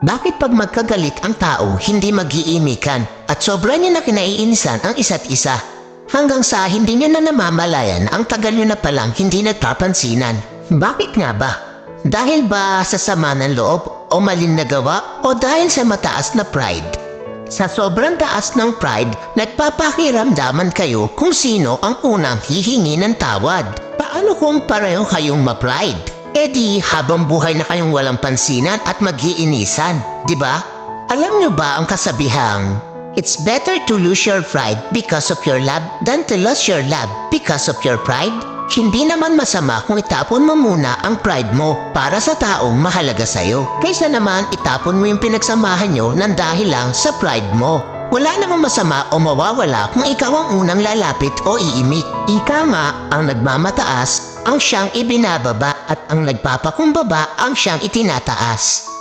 Bakit pag magkagalit ang tao, hindi mag-iimikan at sobra niya na kinaiinisan ang isa't isa? Hanggang sa hindi niya na namamalayan ang tagal niyo na palang hindi nagpapansinan. Bakit nga ba? Dahil ba sa sama ng loob o malin na gawa o dahil sa mataas na pride? Sa sobrang taas ng pride, nagpapakiramdaman kayo kung sino ang unang hihingi ng tawad. Paano kung pareho kayong ma-pride? E di habang buhay na kayong walang pansinan at mag-iinisan, di ba? Alam niyo ba ang kasabihang, it's better to lose your pride because of your love than to lose your love because of your pride? Hindi naman masama kung itapon mo muna ang pride mo para sa taong mahalaga sa'yo. Kaysa naman itapon mo yung pinagsamahan nyo ng dahil lang sa pride mo. Wala namang masama o mawawala kung ikaw ang unang lalapit o iimik. Ika nga, ang nagmamataas ang siyang ibinababa at ang nagpapakumbaba ang siyang itinataas.